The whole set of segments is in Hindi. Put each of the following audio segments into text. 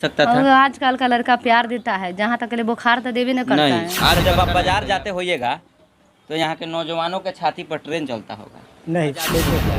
सकता था। और आजकल का लड़का प्यार देता है, जहाँ तक ले बुखार तो देवे न करता नहीं, है। और जब आप बाजार जाते होइएगा तो यहाँ के नौजवानों के छाती पर ट्रेन चलता होगा। नहीं,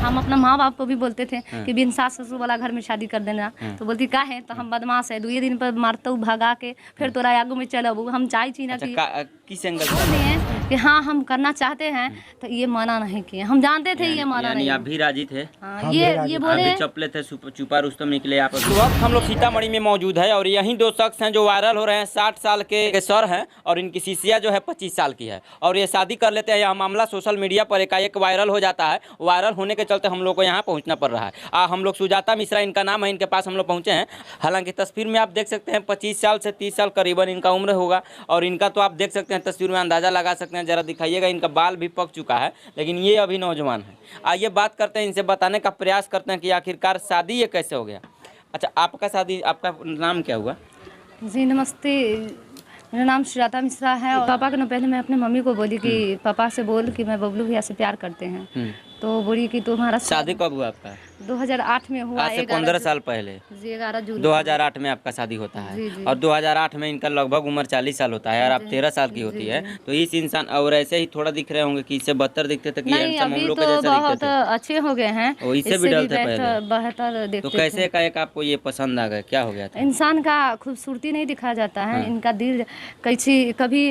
हम अपना माँ बाप को भी बोलते थे हाँ। कि बिन सास ससुर वाला घर में शादी कर देना, हाँ। तो बोलती का है तो हम बदमाश है, 2 दिन पर मारता भगा के फिर तोरा आगू में चलब। हम चाहे चीना अच्छा, की किस एंगल बोल से? दिए कि हाँ हम करना चाहते हैं, तो ये माना नहीं किए। हम जानते थे ये माना यानी नहीं। आप भी राजी थे? हाँ, हम ये भी राजी ये थे। आप बोले भी चपले थे, चुपा रुस्तम निकले आप। इस वक्त हम लोग सीतामढ़ी में मौजूद है और यही दो शख्स हैं जो वायरल हो रहे हैं। 60 साल के सर हैं और इनकी शिष्या जो है 25 साल की है और ये शादी कर लेते हैं। यह मामला सोशल मीडिया पर एकाएक वायरल हो जाता है। वायरल होने के चलते हम लोग को यहाँ पहुँचना पड़ रहा है। हम लोग सुजाता मिश्रा इनका नाम है, इनके पास हम लोग पहुँचे हैं। हालांकि तस्वीर में आप देख सकते हैं 25 साल से 30 साल करीबन इनका उम्र होगा और इनका तो आप देख सकते हैं, तस्वीर में अंदाज़ा लगा सकते हैं। जरा दिखाइएगा, इनका बाल भी पक चुका है लेकिन ये अभी नौजवान है। आइए बात करते हैं, इनसे बताने का प्रयास करते हैं कि आखिरकार शादी ये कैसे हो गया। अच्छा, आपका शादी, आपका नाम क्या हुआ? जी नमस्ते, मेरा नाम सुजाता मिश्रा है। और पापा को पहले मैं अपने मम्मी को बोली कि पापा से बोल कि मैं बबलू भैया से प्यार करते हैं। तो बोली कि तुम्हारा शादी कब हुआ आपका? 2008 में हुआ। आज से 15 साल पहले जी 11 जून 2008 में आपका शादी होता है। जी, जी। और 2008 में इनका लगभग उम्र 40 साल होता है और आप 13 साल की होती है। तो इस इंसान, और ऐसे ही थोड़ा दिख रहे होंगे कि इससे बदतर दिखते थे कि नहीं, handsome हम अभी लोग के तो जैसा बहुत दिखते थे? अच्छे हो गए हैं। वो इससे भी डल थे पहले। बेहतर तो देखते कैसे थे। एकाएक आपको ये पसंद आ गया, क्या हो गया था? इंसान का खूबसूरती नहीं दिखा जाता है। हाँ। इनका दिल कभी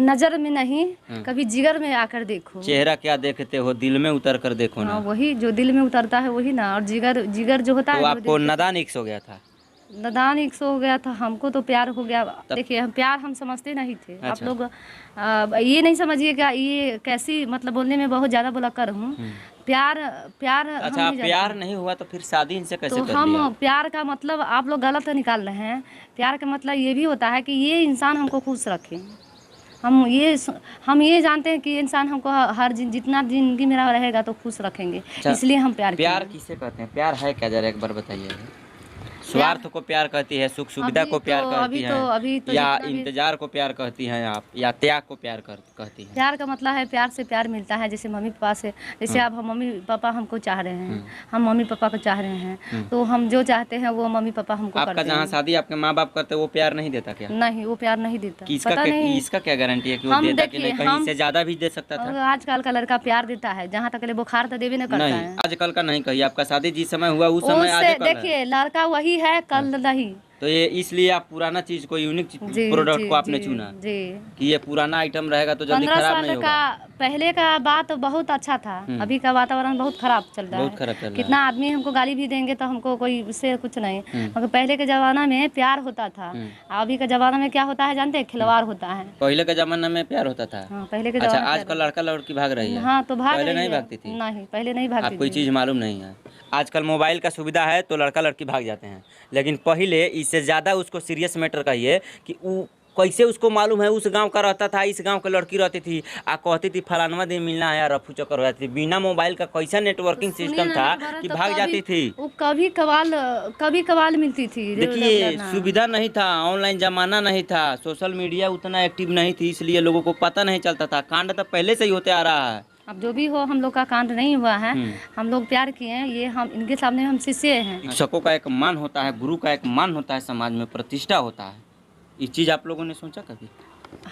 नजर में नहीं, हाँ। कभी जिगर में आकर देखो। चेहरा क्या देखते हो, दिल में उतर कर देखो हाँ, ना। वही जो दिल में उतरता है वही ना। और जिगर जो होता तो है आपको नादान इक्स हो गया था? नदान 100 हो गया था, हमको तो प्यार हो गया। देखिए, हम प्यार हम समझते नहीं थे। आप अच्छा। लोग ये नहीं समझिएगा, ये कैसी मतलब बोलने में बहुत ज़्यादा बोला कर हूँ। प्यार प्यार हम अच्छा, नहीं प्यार जानते। नहीं हुआ तो फिर शादी इनसे कैसे तो कर हम लिया? प्यार का मतलब आप लोग गलत निकाल रहे हैं। प्यार का मतलब ये भी होता है कि ये इंसान हमको खुश रखे। हम ये जानते हैं कि ये इंसान हमको जितना जिंदगी मेरा रहेगा तो खुश रखेंगे। अच्छा, इसलिए हम प्यार प्यार किए। किसे कहते हैं? प्यार है क्या, जरा एक बार बताइए। स्वार्थ को प्यार कहती है, सुख सुविधा अभी को प्यार तो- कहती अभी है, तो- अभी तो या जितना भी- इंतजार को प्यार कहती हैं आप, या त्याग को प्यार कहती हैं? प्यार का मतलब है, प्यार से प्यार मिलता है। जैसे मम्मी पापा से, जैसे आप हम मम्मी पापा हमको चाह रहे हैं, हम मम्मी पापा को चाह रहे हैं, तो हम जो चाहते हैं वो मम्मी पापा हमको आपका करते जहाँ हैं। शादी आपके माँ बाप करते वो प्यार नहीं देता क्या? नहीं, वो प्यार नहीं देता। कि पता नहीं, इसका क्या गारंटी है कि वो हम देता कि देखिए, नहीं? कहीं हम- से ज्यादा भी दे सकता और था। आजकल का लड़का प्यार देता है, जहाँ तक ले बुखार तो देवे न करता नहीं, है। आजकल का नहीं कहिए, आपका शादी जिस समय हुआ उस समय आज उससे कल है। देखिए, लड़का वही है, कल नहीं। तो ये इसलिए आप पुराना चीज को, यूनिक जी, प्रोडक्ट जी, को आपने जी, चुना जी। कि ये पुराना आइटम रहेगा तो जल्दी 15 खराब साल नहीं का होगा। पहले का बात बहुत अच्छा था। अभी का वातावरण बहुत खराब चल रहा है। बहुत खराब चल रहा कितना आदमी हमको गाली भी देंगे तो हमको कोई उससे कुछ नहीं। मगर पहले के जमाना में प्यार होता था। अभी के जमाना में क्या होता है जानते हैं? खिलवाड़ होता है। पहले के जमाने में प्यार होता था। हाँ, पहले के अच्छा, जमाना में आजकल लड़का लड़की भाग रही है। हाँ, तो भाग पहले रही नहीं है। भागती थी? नहीं, पहले नहीं भागती आपको ये थी। चीज़ मालूम नहीं है? आजकल मोबाइल का सुविधा है तो लड़का लड़की भाग जाते हैं, लेकिन पहले इससे ज़्यादा उसको सीरियस मैटर कहिए कि वो कैसे उसको मालूम है। उस गांव का रहता था, इस गांव की लड़की रहती थी, कहती थी फलानवा दिन मिलना है, रफू चक्कर हो जाती थी। बिना मोबाइल का कैसा नेटवर्किंग सिस्टम था कि भाग जाती थी। वो कभी कभाल मिलती थी। देखिए, सुविधा नहीं था, ऑनलाइन जमाना नहीं था, सोशल मीडिया उतना एक्टिव नहीं थी, इसलिए लोगों को पता नहीं चलता था। कांड तो पहले से ही होते आ रहा है। अब जो भी हो, हम लोग का कांड नहीं हुआ है। हम लोग प्यार किए हैं। ये हम इनके सामने हम शिष्य हैं। शिक्षकों का एक मान होता है, गुरु का एक मान होता है, समाज में प्रतिष्ठा होता है। ये चीज़ आप लोगों ने सोचा कभी?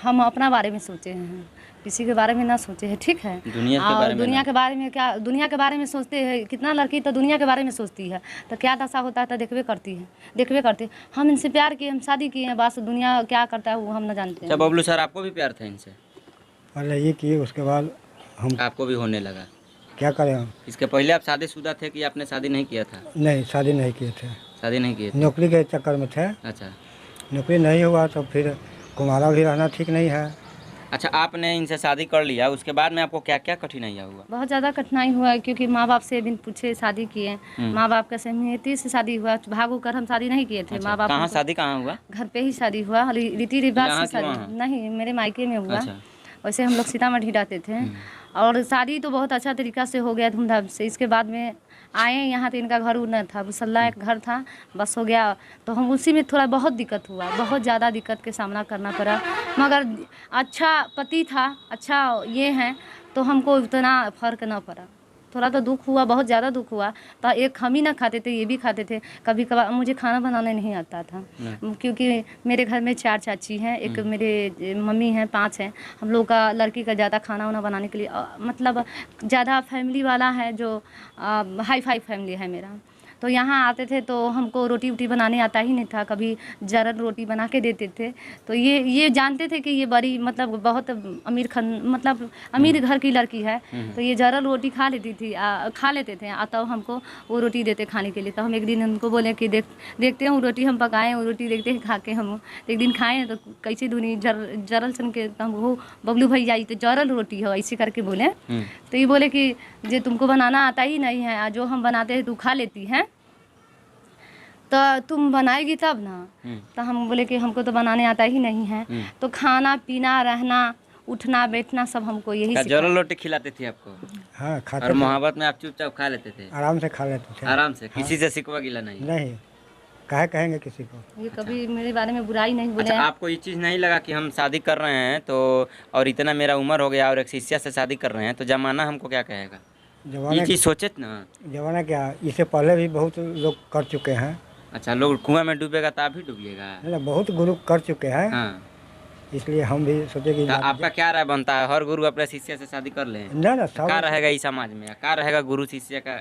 हम अपना बारे में सोचे हैं, किसी के बारे में ना सोचे हैं। ठीक है, दुनिया के बारे में दुनिया के बारे में क्या, दुनिया के बारे में सोचते हैं। कितना लड़की तो दुनिया के बारे में सोचती है, तो क्या दशा होता है तो देखबे करती है। हम इनसे प्यार किए, हम शादी किए हैं, बस दुनिया क्या करता है वो हम न जानते हैं। अच्छा बबलू सर, आपको भी प्यार था इनसे? पहले ये किए, उसके बाद हम आपको भी होने लगा? क्या करें हम? इसके पहले आप शादीशुदा थे कि आपने शादी नहीं किया था? नहीं, शादी नहीं किए थे। शादी नहीं किए थे? नौकरी के चक्कर में थे। अच्छा। नौकरी नहीं हुआ तो फिर कुमारा भी रहना ठीक नहीं है। अच्छा, आपने इनसे शादी कर लिया, उसके बाद में आपको क्या क्या कठिनाइयाँ हुआ? बहुत ज़्यादा कठिनाई हुआ है, क्योंकि माँ बाप से बिन पूछे शादी किए। माँ बाप का सहमति से शादी हुआ। भाग कर हम शादी नहीं किए थे। अच्छा, माँ बाप कहाँ शादी कहाँ हुआ? घर पे ही शादी हुआ, रीति रिवाज यहाँ से की वहाँ? शादी नहीं, मेरे मायके में हुआ। अच्छा। वैसे हम लोग सीतामढ़ी रहते थे और शादी तो बहुत अच्छा तरीका से हो गया, धूमधाम से। इसके बाद में आए यहाँ तो इनका घर न था, मुसल्ला एक घर था, बस हो गया। तो हम उसी में थोड़ा बहुत दिक्कत हुआ, बहुत ज़्यादा दिक्कत के सामना करना पड़ा। मगर अच्छा पति था, अच्छा ये है, तो हमको उतना फर्क ना पड़ा। थोड़ा तो दुख हुआ, बहुत ज़्यादा दुख हुआ। तो एक हम ही ना खाते थे, ये भी खाते थे। कभी कभार मुझे खाना बनाना नहीं आता था, क्योंकि मेरे घर में 4 चाची हैं, एक मेरे मम्मी हैं, 5 हैं। हम लोग का लड़की का ज़्यादा खाना वाना बनाने के लिए मतलब ज़्यादा फैमिली वाला है, जो हाई फाई फैमिली है मेरा। तो यहाँ आते थे तो हमको रोटी वोटी बनाने आता ही नहीं था, कभी जरल रोटी बना के देते थे। तो ये जानते थे कि ये बड़ी मतलब बहुत मतलब अमीर घर की लड़की है, तो ये जरल रोटी खा लेती थी, खा लेते थे। तब हमको वो रोटी देते खाने के लिए। तो हम एक दिन उनको बोले कि देखते हैं वो रोटी हम पकाएं, वो रोटी देखते हैं खा के हम। एक दिन खाएँ तो कैसे धुनी जरल सुन के हम वो बबलू भैया ये तो जरल रोटी है ऐसे करके बोले। तो ये बोले कि जे तुमको बनाना आता ही नहीं है, जो हम बनाते हैं तू खा लेती है, तो तुम बनाएगी तब ना। तो हम बोले कि हमको तो बनाने आता ही नहीं है। तो खाना पीना रहना उठना बैठना सब हमको यही सिखाया। जरल रोटी खिलाती थी आपको? हाँ खाते और थे। मोहब्बत में आप चुपचाप खा लेते थे? आराम से खा लेते थे। आराम से, किसी से शिकवा गिला नहीं? नहीं, काहे कहेंगे किसी को। ये कभी मेरे बारे में बुराई नहीं बोले। अच्छा, आपको ये चीज़ नहीं लगा कि हम शादी कर रहे हैं तो, और इतना मेरा उम्र हो गया और एक शिष्या से शादी कर रहे हैं तो जमाना हमको क्या कहेगा? ये जमाना चीज़ सोचे ना? जमाना क्या, इससे पहले भी बहुत लोग कर चुके हैं। अच्छा, लोग कुआं में डूबेगा तो आप भी डूबिएगा? मतलब बहुत गुरु कर चुके हैं, हाँ। इसलिए हम भी सोचे कि तो आपका क्या राय बनता है, हर गुरु अपने शिष्य से शादी कर लें? ना क्या सब रहेगा इस समाज में, क्या रहेगा गुरु शिष्य का?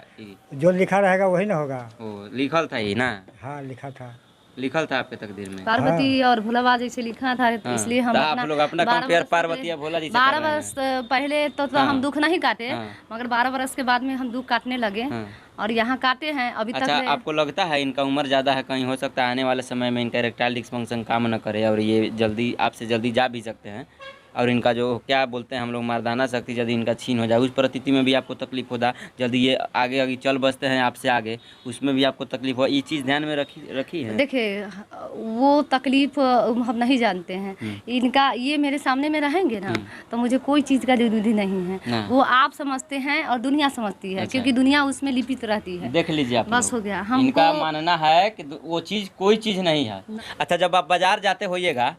जो लिखा रहेगा वही ना होगा। वो लिखल था ही ना? हाँ लिखा था, लिखल था आपके तकदीर में? पार्वती और भोलाबा जैसे लिखा था, तो इसलिए हम तो आप लोग अपना कंपेयर पार्वती या भोला जी से 12 कर रहे हैं। वर्ष पहले तो हम दुख नहीं काटे, हाँ। मगर 12 वर्ष के बाद में हम दुख काटने लगे। हाँ। और यहाँ काटे हैं अभी तक। अच्छा, आपको लगता है इनका उम्र ज़्यादा है, कहीं हो सकता है आने वाले समय में इनका इरेक्टाइल डिस्फंक्शन काम न करे और ये जल्दी आपसे जल्दी जा भी सकते हैं, और इनका जो क्या बोलते हैं हम लोग मर्दाना शक्ति यदि इनका छीन हो जाए, उस परिस्थिति में भी आपको तकलीफ होता, जल्दी ये आगे आगे चल बसते हैं आपसे आगे, उसमें भी आपको तकलीफ हो, ये चीज़ ध्यान में रखी है? देखिए वो तकलीफ हम नहीं जानते हैं, इनका ये मेरे सामने में रहेंगे ना तो मुझे कोई चीज़ का विरोधी नहीं है। वो आप समझते हैं और दुनिया समझती है। अच्छा। क्योंकि दुनिया उसमें लिपित रहती है। देख लीजिए आप, बस हो गया। इनका मानना है कि वो चीज़ कोई चीज़ नहीं है। अच्छा, जब आप बाजार जाते होइएगा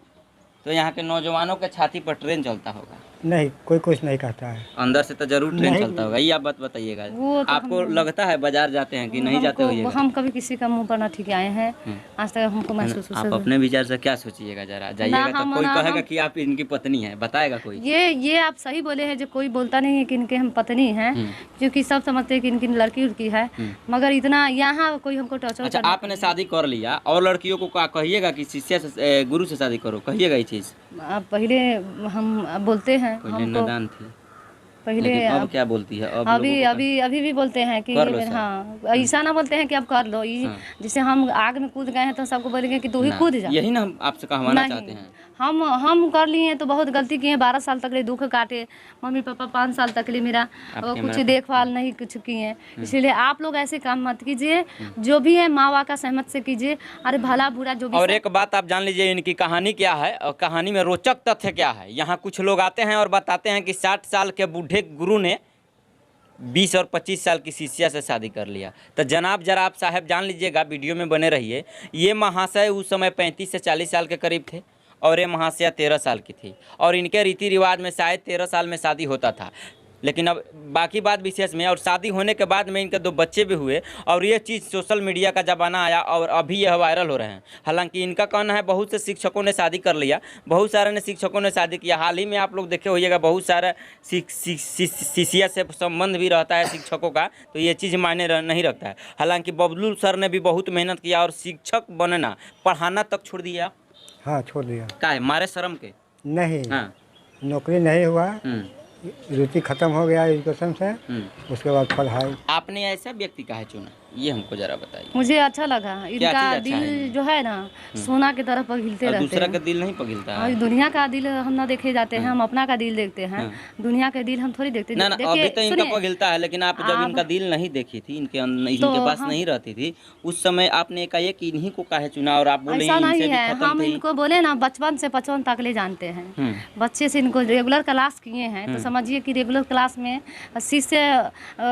तो यहाँ के नौजवानों के छाती पर ट्रेन चलता होगा? नहीं, कोई कुछ नहीं कहता है। अंदर से तो जरूर ट्रेन चलता होगा, ये आप बात बताइएगा। वो तो आपको लगता है बाजार जाते हैं कि नहीं जाते होइएगा? हम कभी किसी का मुंह पर ना ठीक आए हैं आज तक, हमको महसूस हो। आप अपने विचार से क्या सोचिएगा, जरा जाइएगा तो कोई कहेगा कि आप इनकी पत्नी है, बताएगा कोई? ये आप सही बोले हैं, जो कोई बोलता नहीं है कि इनके हम पत्नी हैं, क्योंकि सब समझते हैं कि इनकी लड़की उड़की है, मगर इतना यहाँ कोई हमको टॉर्चर। अच्छा, आपने शादी कर लिया और लड़कियों को कहिएगा कि शिष्य से गुरु से शादी करो, कहिएगा ये चीज़? पहले हम बोलते हैं, नादान थी पहले। अब क्या बोलती है? अब अभी भी बोलते हैं कि हाँ, ऐसा ना बोलते हैं कि अब कर लो। जैसे हम आग में कूद गए हैं तो सबको बोलेंगे कि तू ही कूद जा। यही ना हम आपसे कहवाना चाहते हैं। हम कर लिए तो बहुत गलती किए हैं। 12 साल तक ले दुख काटे, मम्मी पापा 5 साल तक ले मेरा कुछ देखभाल नहीं कुछ किए। इसलिए आप लोग ऐसे काम मत कीजिए, जो भी है माँ बाप का सहमत से कीजिए। अरे भला बुरा जो भी। और एक बात आप जान लीजिए, इनकी कहानी क्या है और कहानी में रोचक तथ्य क्या है। यहाँ कुछ लोग आते हैं और बताते हैं कि 60 साल के बूढ़े गुरु ने 20 और 25 साल की शिष्या से शादी कर लिया। तो जनाब जरा आप साहब जान लीजिएगा, वीडियो में बने रहिए। ये महाशय उस समय 35 से 40 साल के करीब थे और ये महाशया 13 साल की थी, और इनके रीति रिवाज में शायद 13 साल में शादी होता था। लेकिन अब बाकी बात विशेष में, और शादी होने के बाद में इनके 2 बच्चे भी हुए, और ये चीज़ सोशल मीडिया का ज़माना आया और अभी यह वायरल हो रहे हैं। हालांकि इनका कहना है बहुत से शिक्षकों ने शादी कर लिया, बहुत सारे ने शिक्षकों ने शादी किया। हाल ही में आप लोग देखे होइएगा बहुत सारे शिष्या से संबंध भी रहता है शिक्षकों का, तो ये चीज़ मायने नहीं रखता है। हालांकि बबलू सर ने भी बहुत मेहनत किया और शिक्षक बनना, पढ़ाना तक छोड़ दिया। हाँ छोड़ दिया। क्या है, मारे शर्म के? नहीं। हाँ, नौकरी नहीं हुआ, रुचि खत्म हो गया एजुकेशन से। उसके बाद पढ़ाई। आपने ऐसा व्यक्ति काहे चुना, ये हमको जरा बताइए। मुझे अच्छा लगा, इनका दिल जो है ना सोना की तरह पघिलते रहते हैं। दूसरा का दिल नहीं पघिलता है। दुनिया का दिल हम ना देखे जाते हैं, हम अपना का दिल देखते हैं। दुनिया के दिल हम थोड़ी देखते। ना अभी तो इनका पघिलता है, लेकिन आप जब इनका दिल नहीं देखी थी, इनके पास नहीं रहती थी, उस समय आपने एकाएक इन्हीं को काहे चुना? और आप बोले ऐसा नहीं है, हम इनको बोले ना बचपन से 55 तक ले जानते हैं। बच्चे से इनको रेगुलर क्लास किए हैं, तो समझिए कि रेगुलर क्लास में शिष्य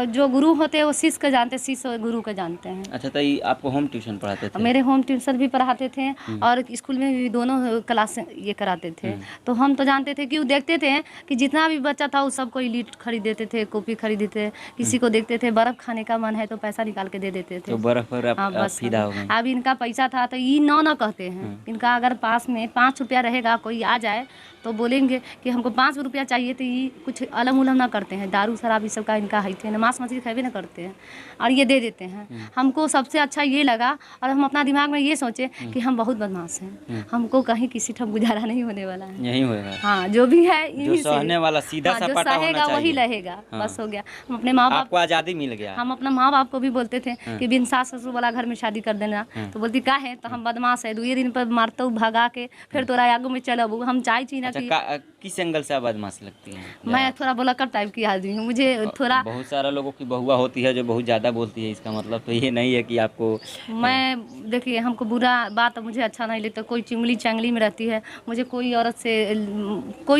जो गुरु होते हैं वो शिष्य को जानते, शिष्य गुरु हमको जानते हैं। अच्छा, तो ये आपको होम ट्यूशन पढ़ाते थे? मेरे होम ट्यूशन भी पढ़ाते थे और स्कूल में भी दोनों क्लास ये कराते थे। तो हम तो जानते थे कि वो देखते थे कि जितना भी बच्चा था वो सबको लीड खरीद देते थे, कॉपी खरीद देते, किसी को देखते थे बर्फ़ खाने का मन है तो पैसा निकाल के दे देते थे। तो बर्फ पर हाँ आप बस। फिदा हो गए? अब इनका पैसा था तो ये ना कहते हैं। इनका अगर पास में 5 रुपया रहेगा, कोई आ जाए तो बोलेंगे कि हमको 5 रुपया चाहिए, तो ये कुछ अलम उलम ना करते हैं। दारू शराब ये सब का इनका है थे, नमाज मस्जिद खावे ना करते हैं और ये दे देते हैं। हमको सबसे अच्छा ये लगा और हम अपना दिमाग में ये सोचे कि हम बहुत बदमाश हैं, हमको कहीं किसी ठग गुजारा नहीं होने वाला है। यही होएगा। हाँ, जो भी है जो यहीं से सहने वाला सीधा हाँ, सपाटा जो होना सहेगा वही चाहिए। रहेगा। हाँ। बस हो गया। हम अपने माँ बाप आपको आज़ादी मिल गया। हम अपना माँ बाप को भी बोलते थे कि बिन सास ससुर वाला घर में शादी कर देना। तो बोलती का है, तो हम बदमाश है, 2 दिन पर मारते भगा के फिर तोरा आगू में चलब। हम चाहे छी ना अच्छा, कि किस एंगल से आप बदमाश लगती हैं? मैं थोड़ा बोलकर टाइप की आदमी हूँ, मुझे थोड़ा बहुत सारा लोगों की बहुआ होती है जो बहुत ज़्यादा बोलती है, इसका मतलब तो ये नहीं है कि आपको मैं देखिए हमको बुरा बात मुझे अच्छा नहीं लगता। कोई चिंगली चंगली में रहती है, मुझे कोई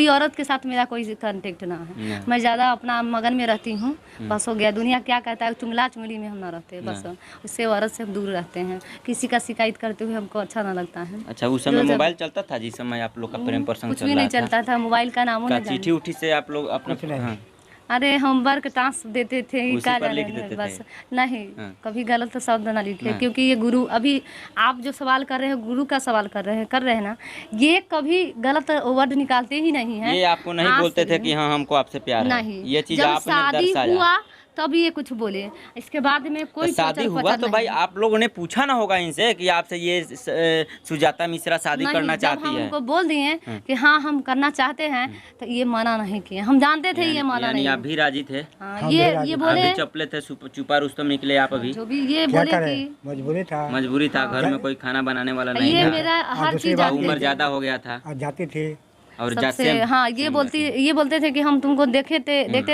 औरत के साथ मेरा कोई कांटेक्ट ना है। मैं ज़्यादा अपना मगन में रहती हूँ। बस हो गया। दुनिया क्या कहता है, चुंगला चुंगली में हम ना रहते, बस उससे औरत से हम दूर रहते हैं। किसी का शिकायत करते हुए हमको अच्छा ना लगता है। अच्छा, उस समय मोबाइल चलता था जिस समय आप लोग का प्रेम प्रसंग कुछ चल भी रहा नहीं था? चलता था, मोबाइल का नामो का नहीं चिट्ठी उठी से आप लोग अपना हाँ, अरे होमवर्क टास्क देते थे, उसी क्या पर लिख जाने देते बस थे? नहीं हाँ। कभी गलत शब्द ना लिखे, हाँ। क्योंकि ये गुरु अभी आप जो सवाल कर रहे हैं गुरु का सवाल कर रहे हैं ना, ये कभी गलत वर्ड निकालते ही नहीं है। ये आपको नहीं बोलते थे कि हाँ हमको आपसे प्यार है? नहीं, ये चीज़ जब आपने शादी दर्शाया। हुआ तब ये कुछ बोले, इसके बाद में तो कोई शादी चौचर हुआ पचर तो भाई नहीं। आप लोगों ने पूछा ना होगा इनसे कि आपसे ये सुजाता मिश्रा शादी नहीं, करना जब चाहती हम है? उनको बोल दिए कि हाँ हम करना चाहते हैं तो ये मना नहीं किए। हम जानते थे ये मना यानी नहीं। आप भी राजी थे? हाँ, हम ये भी राजी ये थे। बोले आप भी चपले थे, चुपा रुस्तम निकले आप अभी? जो भी ये क्या बोले करें, कि मजबूरी था। मजबूरी था, घर में कोई खाना बनाने वाला नहीं ये था, मेरा हर दूसरी चीज बात जानते उम्र थे। ज़्यादा हो गया था और जाती थी और सबसे सेम हाँ, ये बोलते थे कि हम तुमको देखते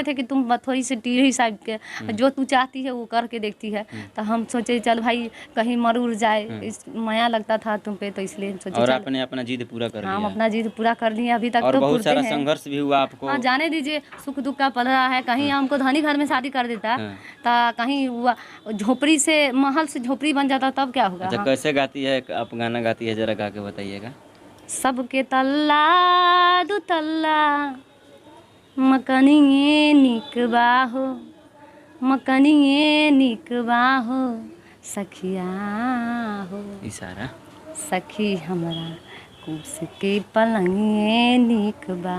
थे कि तुम थोड़ी सी टीढ़ी साइड के, जो तू चाहती है वो करके देखती है। तो हम सोचे चल भाई कहीं मर उड़ जाए, इस माया लगता था तुम पे, तो इसलिए सोचे और चल आपने अपना जिद पूरा कर हम लिया अपना जिद पूरा कर लिए। अभी तक और तो बहुत पूरते सारा हैं। संघर्ष भी हुआ आपको? हाँ, जाने दीजिए, सुख दुख का पल रहा है। कहीं हमको धनी घर में शादी कर देता तो कहीं हुआ झोपड़ी से महल से झोपड़ी बन जाता, तब क्या होगा। अच्छा, कैसे गाती है आप गाना गाती है, जरा गा के बताइएगा। सबके तल्ला दु तल्ला मकनिए निकबा हो, मकनिए निकबा हो सखिया हो, इशारा सखी हमरा कुस के पलंगिए निकबा।